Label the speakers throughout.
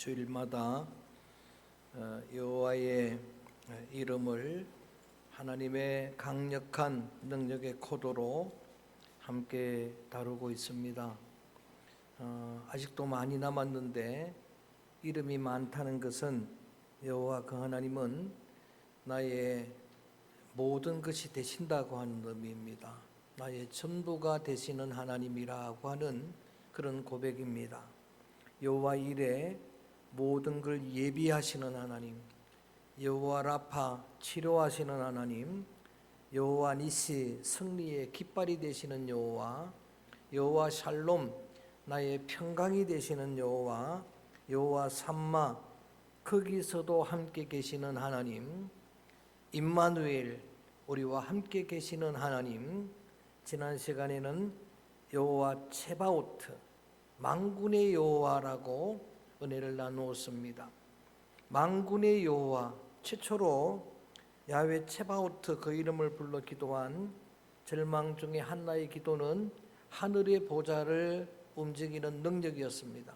Speaker 1: 주일마다 여호와의 이름을 하나님의 강력한 능력의 코드로 함께 다루고 있습니다. 아직도 많이 남았는데 이름이 많다는 것은 여호와 그 하나님은 나의 모든 것이 되신다고 하는 의미입니다. 나의 전부가 되시는 하나님이라고 하는 그런 고백입니다. 여호와 이레 모든 걸 예비하시는 하나님, 여호와 라파 치료하시는 하나님, 여호와 니시 승리의 깃발이 되시는 여호와, 여호와 샬롬 나의 평강이 되시는 여호와, 여호와 삼마 거기서도 함께 계시는 하나님, 임마누엘 우리와 함께 계시는 하나님. 지난 시간에는 여호와 체바오트 만군의 여호와라고 은혜를 나누었습니다. 만군의 여호와, 최초로 야훼 체바오트 그 이름을 불러 기도한 절망 중에 한나의 기도는 하늘의 보좌를 움직이는 능력이었습니다.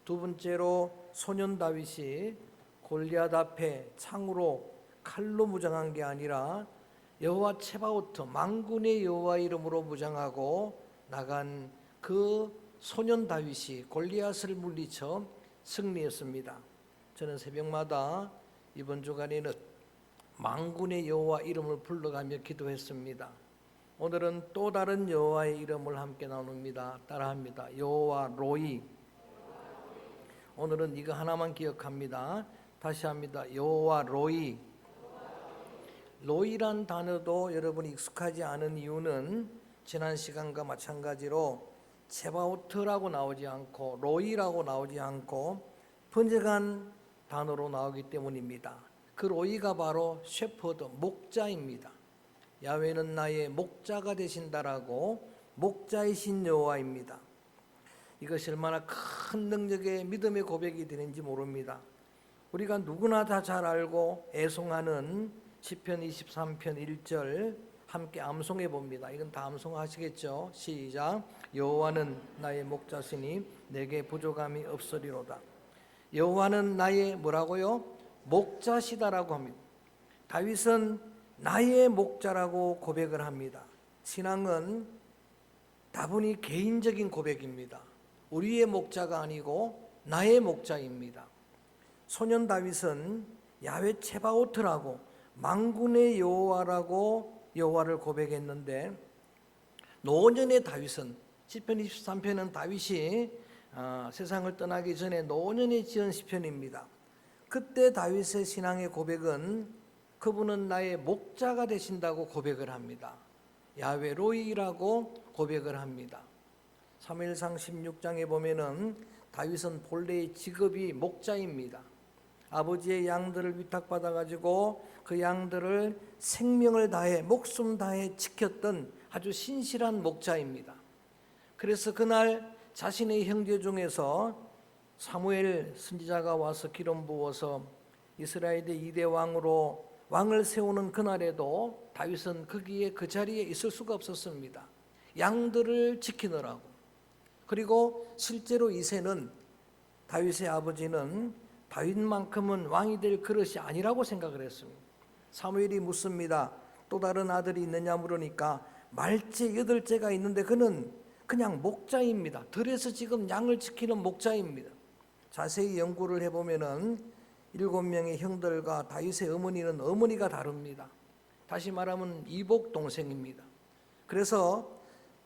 Speaker 1: 두 번째로 소년 다윗이 골리앗 앞에 창으로 칼로 무장한 게 아니라 여호와 체바오트 만군의 여호와 이름으로 무장하고 나간 그 소년 다윗이 골리앗을 물리쳐 승리했습니다. 저는 새벽마다 이번 주간에는 만군의 여호와 이름을 불러가며 기도했습니다. 오늘은 또 다른 여호와의 이름을 함께 나눕니다. 따라합니다. 여호와 로이. 오늘은 이거 하나만 기억합니다. 다시 합니다. 여호와 로이. 로이란 단어도 여러분이 익숙하지 않은 이유는 지난 시간과 마찬가지로 체바오트라고 나오지 않고 로이라고 나오지 않고 번역한 단어로 나오기 때문입니다. 그 로이가 바로 셰퍼드, 목자입니다. 야훼는 나의 목자가 되신다라고 목자이신 여호와입니다. 이것이 얼마나 큰 능력의 믿음의 고백이 되는지 모릅니다. 우리가 누구나 다 잘 알고 애송하는 시편 23편 1절 함께 암송해 봅니다. 이건 다 암송하시겠죠? 시작. 여호와는 나의 목자시니 내게 부족함이 없으리로다. 여호와는 나의 뭐라고요? 목자시다라고 합니다. 다윗은 나의 목자라고 고백을 합니다. 신앙은 다분히 개인적인 고백입니다. 우리의 목자가 아니고 나의 목자입니다. 소년 다윗은 야훼 체바오트라고 만군의 여호와라고 여호와를 고백했는데, 노년의 다윗은 시편 23편은 다윗이 세상을 떠나기 전에 노년에 지은 시편입니다. 그때 다윗의 신앙의 고백은 그분은 나의 목자가 되신다고 고백을 합니다. 야훼 로이라고 고백을 합니다. 사무엘상 16장에 보면은 다윗은 본래의 직업이 목자입니다. 아버지의 양들을 위탁받아 가지고 그 양들을 생명을 다해 목숨 다해 지켰던 아주 신실한 목자입니다. 그래서 그날 자신의 형제 중에서 사무엘 선지자가 와서 기름 부어서 이스라엘의 2대 왕으로 왕을 세우는 그날에도 다윗은 거기에 그 자리에 있을 수가 없었습니다. 양들을 지키느라고. 그리고 실제로 이새는, 다윗의 아버지는 다윗만큼은 왕이 될 그릇이 아니라고 생각을 했습니다. 사무엘이 묻습니다. 또 다른 아들이 있느냐 물으니까 말째 8째가 있는데 그는 그냥 목자입니다. 들에서 지금 양을 지키는 목자입니다. 자세히 연구를 해보면은 7명의 형들과 다윗의 어머니는 어머니가 다릅니다. 다시 말하면 이복 동생입니다. 그래서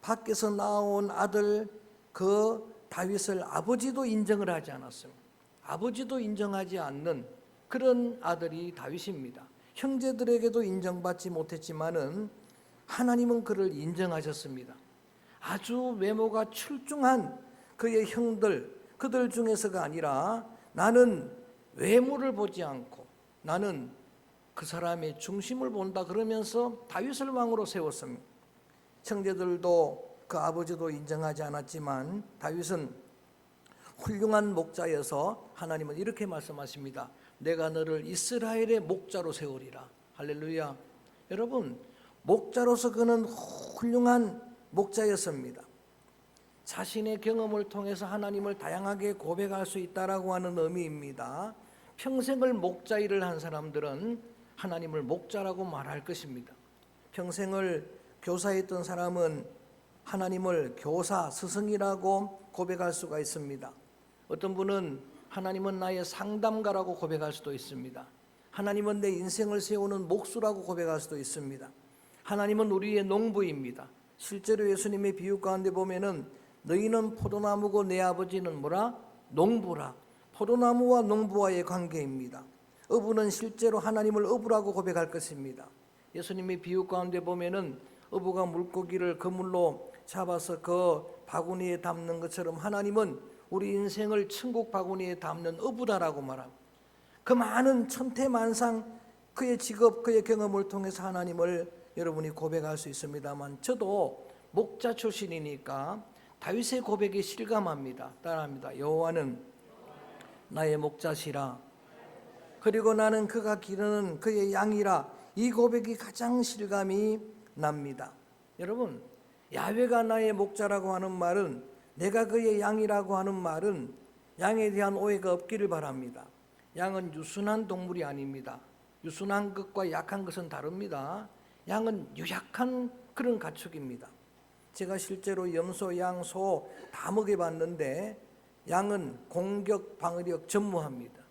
Speaker 1: 밖에서 나온 아들 그 다윗을 아버지도 인정을 하지 않았습니다. 아버지도 인정하지 않는 그런 아들이 다윗입니다. 형제들에게도 인정받지 못했지만은 하나님은 그를 인정하셨습니다. 아주 외모가 출중한 그의 형들, 그들 중에서가 아니라 나는 외모를 보지 않고 나는 그 사람의 중심을 본다 그러면서 다윗을 왕으로 세웠습니다. 형제들도 그 아버지도 인정하지 않았지만 다윗은 훌륭한 목자여서 하나님은 이렇게 말씀하십니다. 내가 너를 이스라엘의 목자로 세우리라. 할렐루야. 여러분, 목자로서 그는 훌륭한 목자였습니다. 자신의 경험을 통해서 하나님을 다양하게 고백할 수 있다라고 하는 의미입니다. 평생을 목자 일을 한 사람들은 하나님을 목자라고 말할 것입니다. 평생을 교사했던 사람은 하나님을 교사, 스승이라고 고백할 수가 있습니다. 어떤 분은 하나님은 나의 상담가라고 고백할 수도 있습니다. 하나님은 내 인생을 세우는 목수라고 고백할 수도 있습니다. 하나님은 우리의 농부입니다. 실제로 예수님의 비유 가운데 보면은 너희는 포도나무고 내 아버지는 뭐라? 농부라. 포도나무와 농부와의 관계입니다. 어부는 실제로 하나님을 어부라고 고백할 것입니다. 예수님의 비유 가운데 보면은 어부가 물고기를 그물로 잡아서 그 바구니에 담는 것처럼 하나님은 우리 인생을 천국 바구니에 담는 어부다라고 말합니다. 그 많은 천태만상 그의 직업, 그의 경험을 통해서 하나님을 여러분이 고백할 수 있습니다만, 저도 목자 출신이니까 다윗의 고백에 실감합니다. 따라합니다. 여호와는 나의 목자시라. 그리고 나는 그가 기르는 그의 양이라. 이 고백이 가장 실감이 납니다. 여러분, 야훼가 나의 목자라고 하는 말은, 내가 그의 양이라고 하는 말은 양에 대한 오해가 없기를 바랍니다. 양은 유순한 동물이 아닙니다. 유순한 것과 약한 것은 다릅니다. 양은 유약한 그런 가축입니다. 제가 실제로 염소, 양, 소 다 먹여봤는데 양은 공격, 방어력 전무합니다.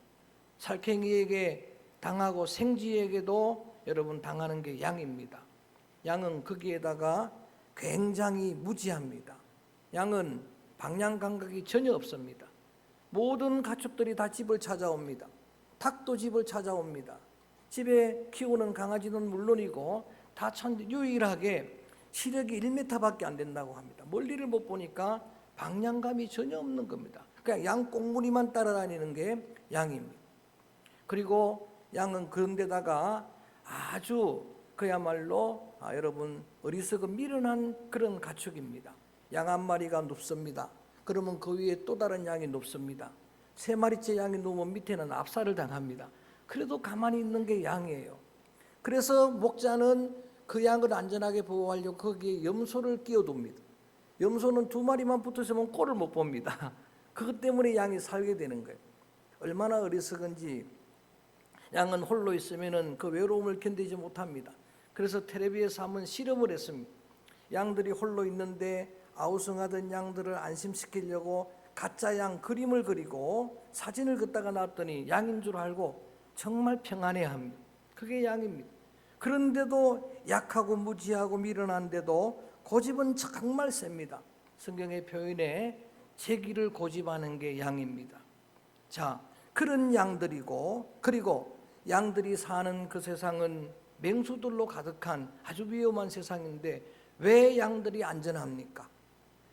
Speaker 1: 살쾡이에게 당하고 생쥐에게도 여러분 당하는 게 양입니다. 양은 거기에다가 굉장히 무지합니다. 양은 방향 감각이 전혀 없습니다. 모든 가축들이 다 집을 찾아옵니다. 닭도 집을 찾아옵니다. 집에 키우는 강아지는 물론이고 다 유일하게 시력이 1m밖에 안 된다고 합니다. 멀리를 못 보니까 방향감이 전혀 없는 겁니다. 그냥 양 꽁무니만 따라다니는 게 양입니다. 그리고 양은 그런데다가 아주 그야말로 여러분 어리석은 미련한 그런 가축입니다. 양 한 마리가 눕습니다. 그러면 그 위에 또 다른 양이 눕습니다. 세 마리째 양이 누우면 밑에는 압살을 당합니다. 그래도 가만히 있는 게 양이에요. 그래서 목자는 그 양을 안전하게 보호하려고 거기에 염소를 끼워둡니다. 염소는 두 마리만 붙어있으면 꼴을 못 봅니다. 그것 때문에 양이 살게 되는 거예요. 얼마나 어리석은지. 양은 홀로 있으면 그 외로움을 견디지 못합니다. 그래서 텔레비에서 한번 실험을 했습니다. 양들이 홀로 있는데 아우성하던 양들을 안심시키려고 가짜 양 그림을 그리고 사진을 긋다가 놨더니 양인 줄 알고 정말 평안해합니다. 그게 양입니다. 그런데도 약하고 무지하고 미련한데도 고집은 정말 셉니다. 성경의 표현에 제기를 고집하는 게 양입니다. 자, 그런 양들이고, 그리고 양들이 사는 그 세상은 맹수들로 가득한 아주 위험한 세상인데 왜 양들이 안전합니까?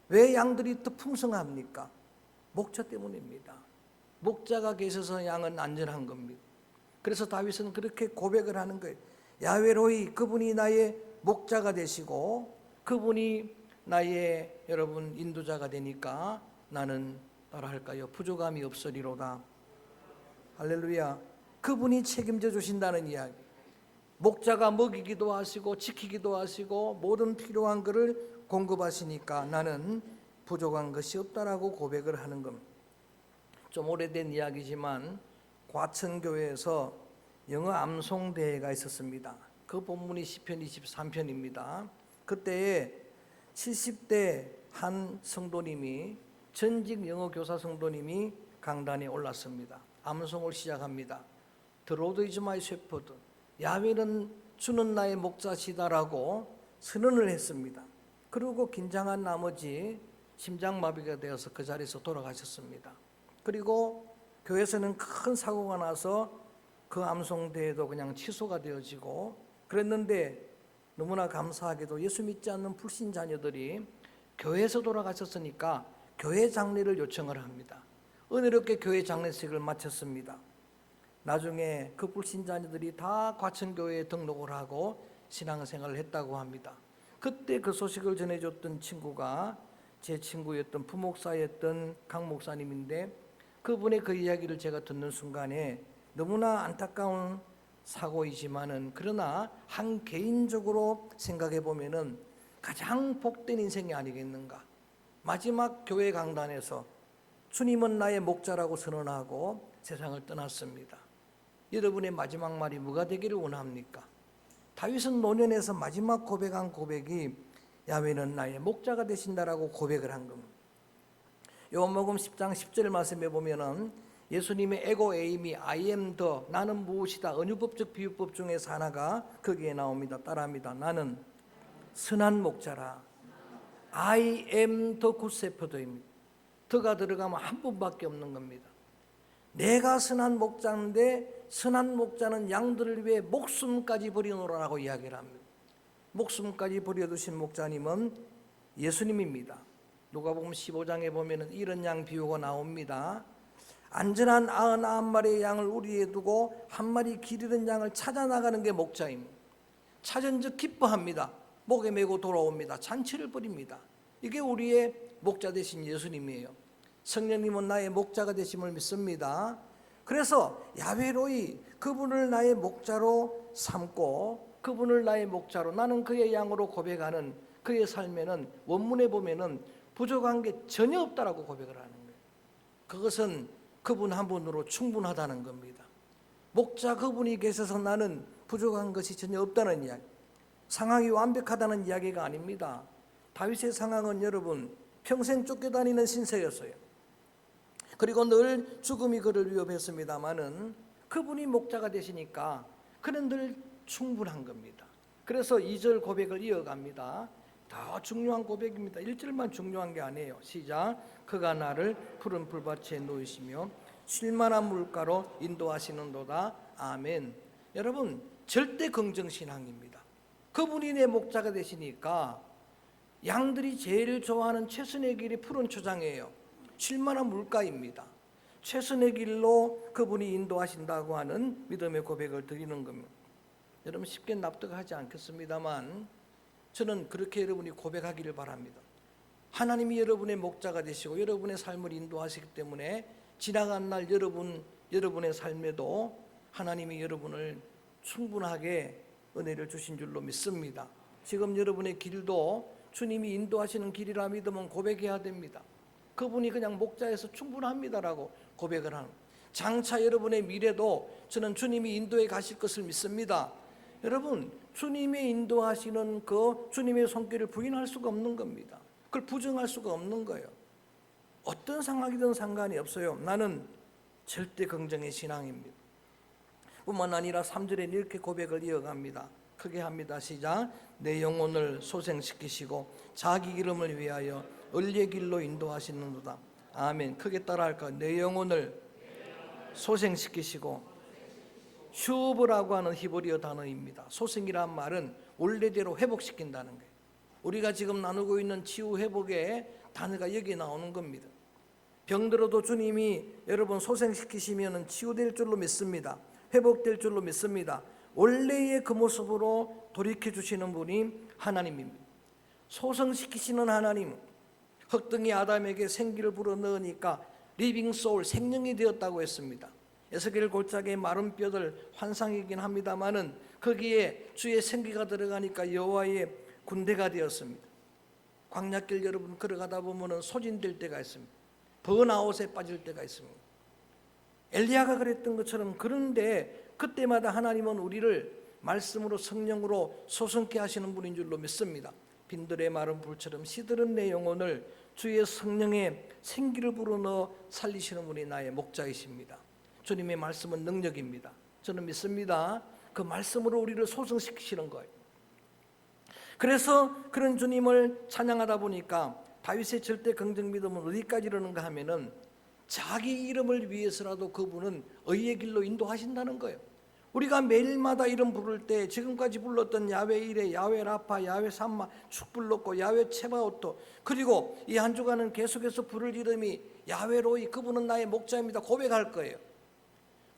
Speaker 1: 왜 양들이 더 풍성합니까? 목자 때문입니다. 목자가 계셔서 양은 안전한 겁니다. 그래서 다윗은 그렇게 고백을 하는 거예요. 야훼로이, 그분이 나의 목자가 되시고 그분이 나의 여러분 인도자가 되니까 나는 뭐라 할까요? 부족함이 없으리로다. 할렐루야. 그분이 책임져 주신다는 이야기. 목자가 먹이기도 하시고 지키기도 하시고 모든 필요한 것을 공급하시니까 나는 부족한 것이 없다라고 고백을 하는 겁니다. 좀 오래된 이야기지만 과천교회에서 영어 암송 대회가 있었습니다. 그 본문이 시편 23편입니다. 그때에 70대 한 성도님이, 전직 영어 교사 성도님이 강단에 올랐습니다. 암송을 시작합니다. The Lord is my shepherd. 야훼는 주는 나의 목자시다라고 선언을 했습니다. 그리고 긴장한 나머지 심장마비가 되어서 그 자리에서 돌아가셨습니다. 그리고 교회에서는 큰 사고가 나서 그 암송대회도 그냥 취소가 되어지고 그랬는데, 너무나 감사하게도 예수 믿지 않는 불신 자녀들이 교회에서 돌아가셨으니까 교회 장례를 요청을 합니다. 은혜롭게 교회 장례식을 마쳤습니다. 나중에 그 불신 자녀들이 다 과천교회에 등록을 하고 신앙생활을 했다고 합니다. 그때 그 소식을 전해줬던 친구가 제 친구였던 부목사였던 강 목사님인데, 그분의 그 이야기를 제가 듣는 순간에 너무나 안타까운 사고이지만은, 그러나 한 개인적으로 생각해 보면은 가장 복된 인생이 아니겠는가. 마지막 교회 강단에서 주님은 나의 목자라고 선언하고 세상을 떠났습니다. 여러분의 마지막 말이 뭐가 되기를 원합니까? 다윗은 노년에서 마지막 고백한 고백이 야훼는 나의 목자가 되신다라고 고백을 한 겁니다. 요한복음 10장 10절 말씀에 보면은 예수님의 에고 에임이 I am the, 나는 무엇이다, 은유법적 비유법 중에서 하나가 거기에 나옵니다. 따라합니다. 나는 선한 목자라. I am the good shepherd입니다. 더가 들어가면 한 분밖에 없는 겁니다. 내가 선한 목자인데 선한 목자는 양들을 위해 목숨까지 버리노라라고 이야기를 합니다. 목숨까지 버려두신 목자님은 예수님입니다. 누가복음 15장에 보면 이런 양 비유가 나옵니다. 안전한 99마리의 양을 우리에 두고 한 마리 길 잃은 양을 찾아 나가는 게 목자입니다. 찾은 즉 기뻐합니다. 목에 메고 돌아옵니다. 잔치를 벌입니다. 이게 우리의 목자 되신 예수님이에요. 성령님은 나의 목자가 되심을 믿습니다. 그래서 야훼로이 그분을 나의 목자로 삼고 그분을 나의 목자로 나는 그의 양으로 고백하는 그의 삶에는 원문에 보면은 부족한 게 전혀 없다라고 고백을 하는 거예요. 그것은 그분 한 분으로 충분하다는 겁니다. 목자 그분이 계셔서 나는 부족한 것이 전혀 없다는 이야기, 상황이 완벽하다는 이야기가 아닙니다. 다윗의 상황은 여러분 평생 쫓겨다니는 신세였어요. 그리고 늘 죽음이 그를 위협했습니다마는 그분이 목자가 되시니까 그는 늘 충분한 겁니다. 그래서 2절 고백을 이어갑니다. 더 중요한 고백입니다. 1절만 중요한 게 아니에요. 시작. 그가 나를 푸른 풀밭에 놓이시며 쉴만한 물가로 인도하시는도다. 아멘. 여러분 절대 긍정신앙입니다. 그분이 내 목자가 되시니까 양들이 제일 좋아하는 최선의 길이 푸른 초장이에요. 쉴만한 물가입니다. 최선의 길로 그분이 인도하신다고 하는 믿음의 고백을 드리는 겁니다. 여러분 쉽게 납득하지 않겠습니다만 저는 그렇게 여러분이 고백하기를 바랍니다. 하나님이 여러분의 목자가 되시고 여러분의 삶을 인도하시기 때문에 지나간 날 여러분의 삶에도 하나님이 여러분을 충분하게 은혜를 주신 줄로 믿습니다. 지금 여러분의 길도 주님이 인도하시는 길이라 믿으면 고백해야 됩니다. 그분이 그냥 목자에서 충분합니다라고 고백을 하는, 장차 여러분의 미래도 저는 주님이 인도해 가실 것을 믿습니다. 여러분 주님이 인도하시는 그 주님의 손길을 부인할 수가 없는 겁니다. 그걸 부정할 수가 없는 거예요. 어떤 상황이든 상관이 없어요. 나는 절대 긍정의 신앙입니다. 뿐만 아니라 3절에 이렇게 고백을 이어갑니다. 크게 합니다. 시작. 내 영혼을 소생시키시고 자기 이름을 위하여 을의 길로 인도하시는도다. 아멘. 크게 따라할까요? 내 영혼을 소생시키시고, 슈브라고 하는 히브리어 단어입니다. 소생이란 말은 원래대로 회복시킨다는 거예요. 우리가 지금 나누고 있는 치유 회복의 단어가 여기 나오는 겁니다. 병들어도 주님이 여러분 소생시키시면 치유될 줄로 믿습니다. 회복될 줄로 믿습니다. 원래의 그 모습으로 돌이켜주시는 분이 하나님입니다. 소생시키시는 하나님, 흙등이 아담에게 생기를 불어넣으니까 리빙 소울, 생명이 되었다고 했습니다. 에스겔 골짜기의 마른 뼈들 환상이긴 합니다마는 거기에 주의 생기가 들어가니까 여호와의 군대가 되었습니다. 광야길 여러분 걸어가다 보면은 소진될 때가 있습니다. 번아웃에 빠질 때가 있습니다. 엘리야가 그랬던 것처럼, 그런데 그때마다 하나님은 우리를 말씀으로 성령으로 소성케 하시는 분인 줄로 믿습니다. 빈들의 마른 불처럼 시들은 내 영혼을 주의 성령의 생기를 불어넣어 살리시는 분이 나의 목자이십니다. 주님의 말씀은 능력입니다. 저는 믿습니다. 그 말씀으로 우리를 소성시키시는 거예요. 그래서 그런 주님을 찬양하다 보니까 다윗의 절대 긍정 믿음은 어디까지 이르는가 하면은 자기 이름을 위해서라도 그분은 의의 길로 인도하신다는 거예요. 우리가 매일마다 이름 부를 때 지금까지 불렀던 야훼 이레, 야훼 라파, 야훼 삼마 축 불렀고 야훼 체바오토, 그리고 이 한 주간은 계속해서 부를 이름이 야훼로이, 그분은 나의 목자입니다 고백할 거예요.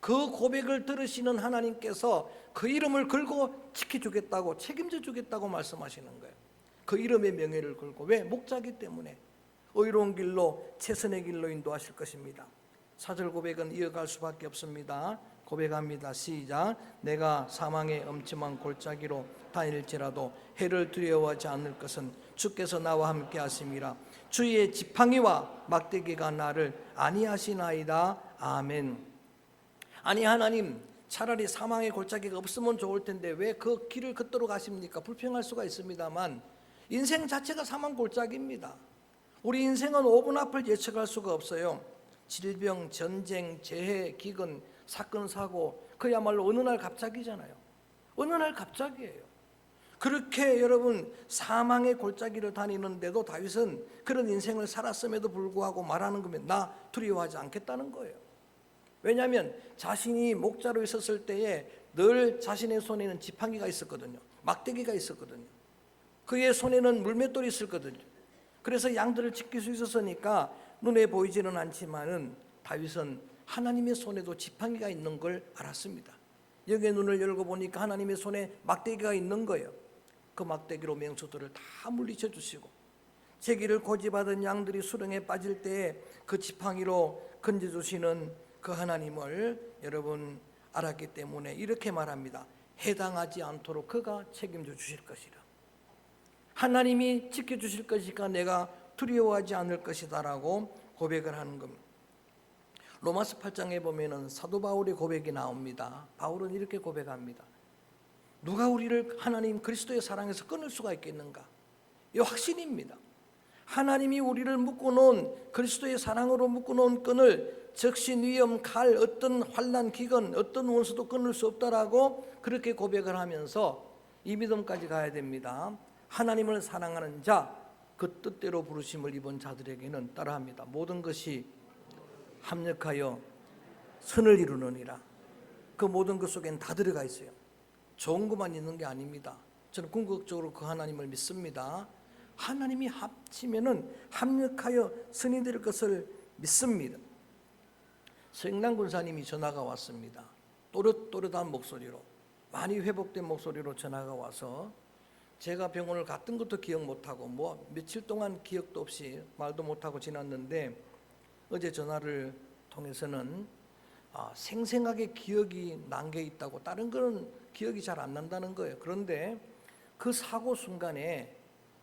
Speaker 1: 그 고백을 들으시는 하나님께서 그 이름을 걸고 지켜주겠다고, 책임져 주겠다고 말씀하시는 거예요. 그 이름의 명예를 걸고. 왜? 목자기 때문에 의로운 길로 최선의 길로 인도하실 것입니다. 4절 고백은 이어갈 수밖에 없습니다. 고백합니다. 시작. 내가 사망의 엄침한 골짜기로 다닐지라도 해를 두려워하지 않을 것은 주께서 나와 함께 하심이라. 주의 지팡이와 막대기가 나를 안위하시나이다. 아멘. 아니 하나님, 차라리 사망의 골짜기가 없으면 좋을 텐데 왜 그 길을 걷도록 하십니까? 불평할 수가 있습니다만 인생 자체가 사망 골짜기입니다. 우리 인생은 5분 앞을 예측할 수가 없어요. 질병, 전쟁, 재해, 기근, 사건, 사고, 그야말로 어느 날 갑자기잖아요. 어느 날 갑자기예요. 그렇게 여러분 사망의 골짜기를 다니는데도 다윗은 그런 인생을 살았음에도 불구하고 말하는 거면 나 두려워하지 않겠다는 거예요. 왜냐하면 자신이 목자로 있었을 때에 늘 자신의 손에는 지팡이가 있었거든요. 막대기가 있었거든요. 그의 손에는 물맷돌이 있었거든요. 그래서 양들을 지킬 수 있었으니까 눈에 보이지는 않지만은 다윗은 하나님의 손에도 지팡이가 있는 걸 알았습니다. 여기에 눈을 열고 보니까 하나님의 손에 막대기가 있는 거예요. 그 막대기로 맹수들을 다 물리쳐 주시고 제기를 고집하던 양들이 수렁에 빠질 때에 그 지팡이로 건져주시는 그 하나님을 여러분 알았기 때문에 이렇게 말합니다. 해당하지 않도록 그가 책임져 주실 것이라. 하나님이 지켜주실 것이니까 내가 두려워하지 않을 것이다라고 고백을 하는 겁니다. 로마서 8장에 보면은 사도 바울의 고백이 나옵니다. 바울은 이렇게 고백합니다. 누가 우리를 하나님 그리스도의 사랑에서 끊을 수가 있겠는가? 이 확신입니다. 하나님이 우리를 묶어놓은 그리스도의 사랑으로 묶어놓은 끈을 적신, 위험, 칼, 어떤 환난, 기근, 어떤 원수도 끊을 수 없다라고 그렇게 고백을 하면서 이 믿음까지 가야 됩니다. 하나님을 사랑하는 자, 그 뜻대로 부르심을 입은 자들에게는 따라합니다. 모든 것이 합력하여 선을 이루느니라. 그 모든 것 속에는 다 들어가 있어요. 좋은 것만 있는 게 아닙니다. 저는 궁극적으로 그 하나님을 믿습니다. 하나님이 합치면은 합력하여 선이 될 것을 믿습니다. 서영란 군사님이 전화가 왔습니다. 또렷또렷한 목소리로, 많이 회복된 목소리로 전화가 와서 제가 병원을 갔던 것도 기억 못하고 뭐 며칠 동안 기억도 없이 말도 못하고 지났는데 어제 전화를 통해서는 생생하게 기억이 난 게 있다고, 다른 거는 기억이 잘 안 난다는 거예요. 그런데 그 사고 순간에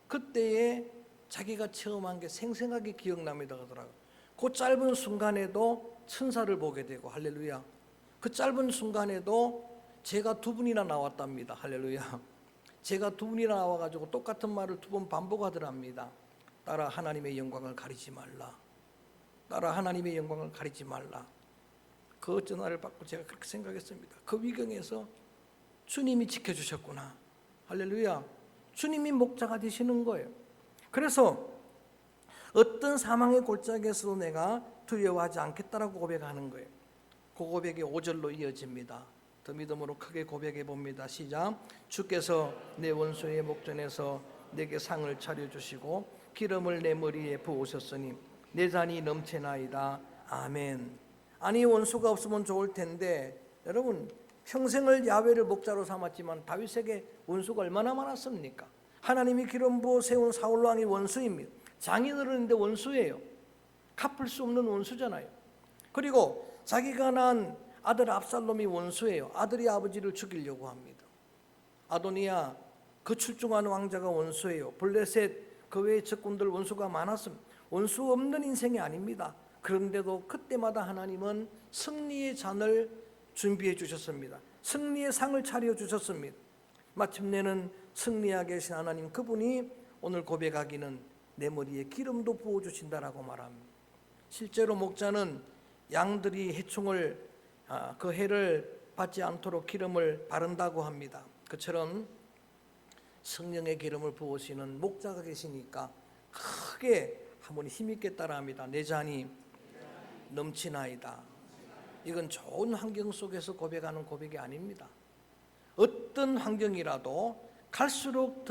Speaker 1: 그때에 자기가 체험한 게 생생하게 기억납니다 하더라고요. 그 짧은 순간에도 천사를 보게 되고, 할렐루야. 그 짧은 순간에도 제가 두 분이나 나왔답니다. 할렐루야. 제가 두 분이나 나와가지고 똑같은 말을 두 번 반복하더랍니다. 따라 하나님의 영광을 가리지 말라. 따라 하나님의 영광을 가리지 말라. 그 전화를 받고 제가 그렇게 생각했습니다. 그 위경에서 주님이 지켜주셨구나. 할렐루야. 주님이 목자가 되시는 거예요. 그래서 어떤 사망의 골짜기에서도 내가 두려워하지 않겠다라고 고백하는 거예요. 그 고백이 5절로 이어집니다. 더 믿음으로 크게 고백해 봅니다. 시작. 주께서 내 원수의 목전에서 내게 상을 차려주시고 기름을 내 머리에 부으셨으니 내 잔이 넘치나이다. 아멘. 아니 원수가 없으면 좋을 텐데 여러분 평생을 야훼를 목자로 삼았지만 다윗에게 원수가 얼마나 많았습니까? 하나님이 기름 부어 세운 사울 왕이 원수입니다. 장인어른인데 원수예요. 갚을 수 없는 원수잖아요. 그리고 자기가 낳은 아들 압살롬이 원수예요. 아들이 아버지를 죽이려고 합니다. 아도니아 그 출중한 왕자가 원수예요. 블레셋 그 외의 적군들 원수가 많았습니다. 원수 없는 인생이 아닙니다. 그런데도 그때마다 하나님은 승리의 잔을 준비해 주셨습니다. 승리의 상을 차려 주셨습니다. 마침내는 승리하게 하신 하나님 그분이 오늘 고백하기는 내 머리에 기름도 부어주신다라고 말합니다. 실제로 목자는 양들이 해충을 그 해를 받지 않도록 기름을 바른다고 합니다. 그처럼 성령의 기름을 부으시는 목자가 계시니까 크게 한번 힘있게 따라합니다. 내 잔이 넘치나이다. 이건 좋은 환경 속에서 고백하는 고백이 아닙니다. 어떤 환경이라도 갈수록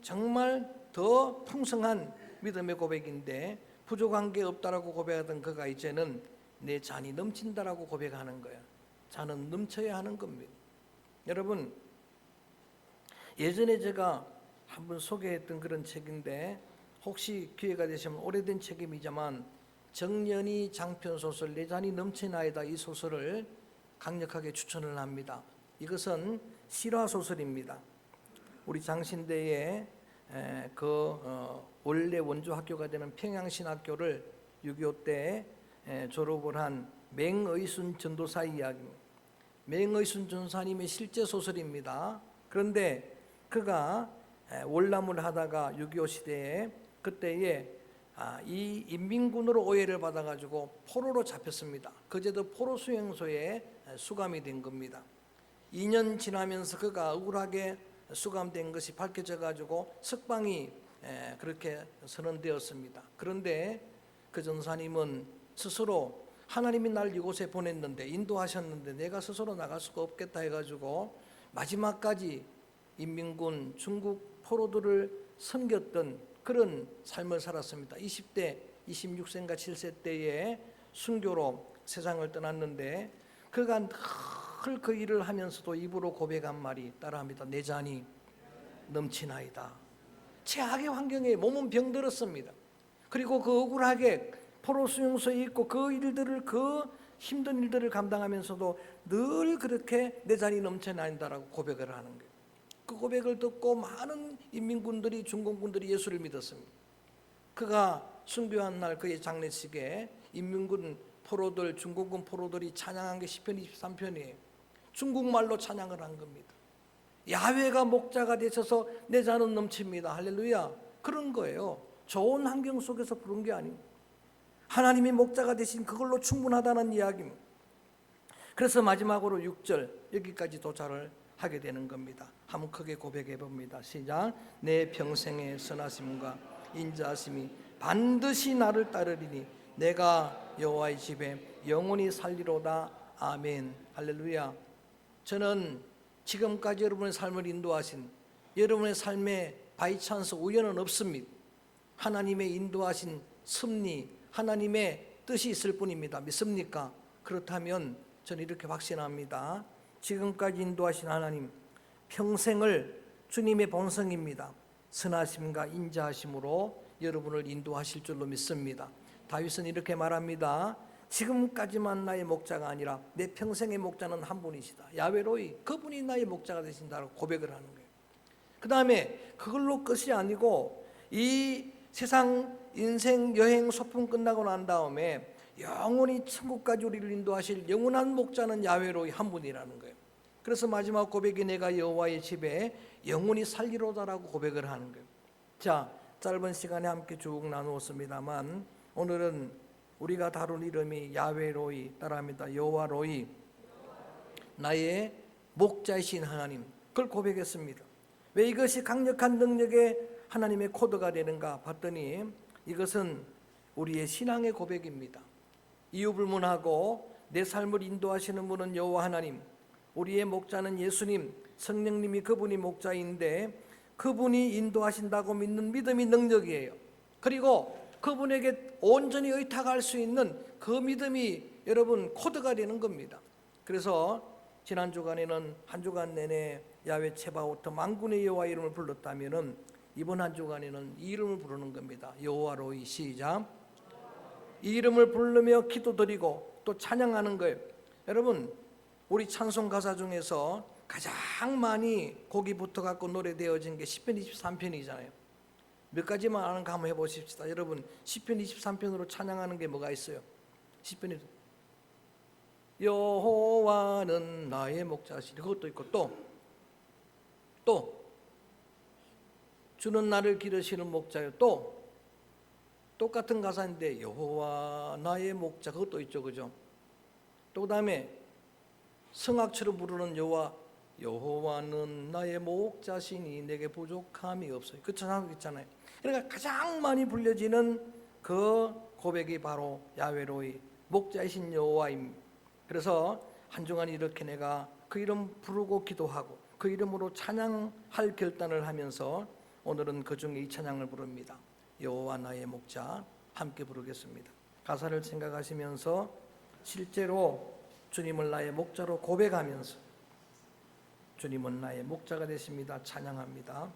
Speaker 1: 정말 더 풍성한 믿음의 고백인데 부족한 게 없다라고 고백하던 그가 이제는 내 잔이 넘친다라고 고백하는 거예요. 잔은 넘쳐야 하는 겁니다. 여러분 예전에 제가 한번 소개했던 그런 책인데 혹시 기회가 되시면 오래된 책임이지만 정연이 장편 소설 내 잔이 넘치나이다, 이 소설을 강력하게 추천을 합니다. 이것은 실화 소설입니다. 우리 장신대에 원래 원조 학교가 되는 평양신학교를 6.25 때 졸업을 한 맹의순 전도사 이야기입니다. 맹의순 전도사님의 실제 소설입니다. 그런데 그가 월남을 하다가 6.25 시대에 그때에 이 인민군으로 오해를 받아가지고 포로로 잡혔습니다. 그제도 포로 수용소에 수감이 된 겁니다. 2년 지나면서 그가 억울하게 수감된 것이 밝혀져가지고 석방이 그렇게 선언되었습니다. 그런데 그 전사님은 스스로 하나님이 날 이곳에 보냈는데, 인도하셨는데 내가 스스로 나갈 수가 없겠다 해가지고 마지막까지 인민군 중국 포로들을 섬겼던 그런 삶을 살았습니다. 20대 26세인가 7세 때에 순교로 세상을 떠났는데, 그가 늘 그 일을 하면서도 입으로 고백한 말이 따라합니다. 내 잔이 넘치나이다. 최악의 환경에 몸은 병들었습니다. 그리고 그 억울하게 포로 수용소에 있고 그 일들을, 그 힘든 일들을 감당하면서도 늘 그렇게 내 잔이 넘쳐나인다라고 고백을 하는 거예요. 그 고백을 듣고 많은 인민군들이, 중공군들이 예수를 믿었습니다. 그가 순교한 날 그의 장례식에 인민군 포로들, 중공군 포로들이 찬양한 게 시편 23편이에요. 중국말로 찬양을 한 겁니다. 야훼가 목자가 되셔서 내 잔은 넘칩니다. 할렐루야. 그런 거예요. 좋은 환경 속에서 부른 게 아닙니다. 하나님이 목자가 되신 그걸로 충분하다는 이야기입니다. 그래서 마지막으로 6절 여기까지 도착을 하게 되는 겁니다. 한번 크게 고백해 봅니다. 시작. 내 평생의 선하심과 인자하심이 반드시 나를 따르리니 내가 여호와의 집에 영원히 살리로다. 아멘. 할렐루야. 저는 지금까지 여러분의 삶을 인도하신, 여러분의 삶에 바이찬스 우연은 없습니다. 하나님의 인도하신 섭리, 하나님의 뜻이 있을 뿐입니다. 믿습니까? 그렇다면 저는 이렇게 확신합니다. 지금까지 인도하신 하나님, 평생을 주님의 본성입니다. 선하심과 인자하심으로 여러분을 인도하실 줄로 믿습니다. 다윗은 이렇게 말합니다. 지금까지만 나의 목자가 아니라 내 평생의 목자는 한 분이시다. 야훼로이, 그분이 나의 목자가 되신다고 고백을 하는 거예요. 그 다음에 그걸로 끝이 아니고 이 세상 인생 여행 소풍 끝나고 난 다음에 영원히 천국까지 우리를 인도하실 영원한 목자는 야훼로이 한 분이라는 거예요. 그래서 마지막 고백이 내가 여호와의 집에 영원히 살리로다라고 고백을 하는 거예요. 자, 짧은 시간에 함께 쭉 나누었습니다만 오늘은 우리가 다룬 이름이 야훼로이, 따라합니다. 여호와로이, 나의 목자이신 하나님, 그걸 고백했습니다. 왜 이것이 강력한 능력의 하나님의 코드가 되는가 봤더니 이것은 우리의 신앙의 고백입니다. 이유불문하고 내 삶을 인도하시는 분은 여호와 하나님, 우리의 목자는 예수님, 성령님이 그분이 목자인데 그분이 인도하신다고 믿는 믿음이 능력이에요. 그리고 그분에게 온전히 의탁할 수 있는 그 믿음이 여러분 코드가 되는 겁니다. 그래서 지난 주간에는 한 주간 내내 야훼 체바오트 만군의 여호와 이름을 불렀다면은 이번 한 주간에는 이 이름을 부르는 겁니다. 여호와로이. 시작. 이 이름을 부르며 기도드리고 또 찬양하는 거예요. 여러분, 우리 찬송 가사 중에서 가장 많이 곡이 붙어갖고 노래되어진 게 시편 23편이잖아요. 몇 가지만 아는가 한번 해보십시다. 여러분, 시편 23편으로 찬양하는 게 뭐가 있어요? 시편이 여호와는 나의 목자시니, 그것도 있고 또 주는 나를 기르시는 목자요. 또 똑같은 가사인데 여호와 나의 목자, 그것도 있죠, 그죠? 또 그다음에 성악처럼 부르는 여호와는 나의 목자시니 내게 부족함이 없어요. 그 찬양 있잖아요. 그러니까 가장 많이 불려지는 그 고백이 바로 야훼로이, 목자이신 여호와입니다. 그래서 한 주간 이렇게 내가 그 이름 부르고 기도하고 그 이름으로 찬양할 결단을 하면서 오늘은 그 중에 이 찬양을 부릅니다. 여호와 나의 목자, 함께 부르겠습니다. 가사를 생각하시면서 실제로 주님을 나의 목자로 고백하면서 주님은 나의 목자가 되십니다. 찬양합니다.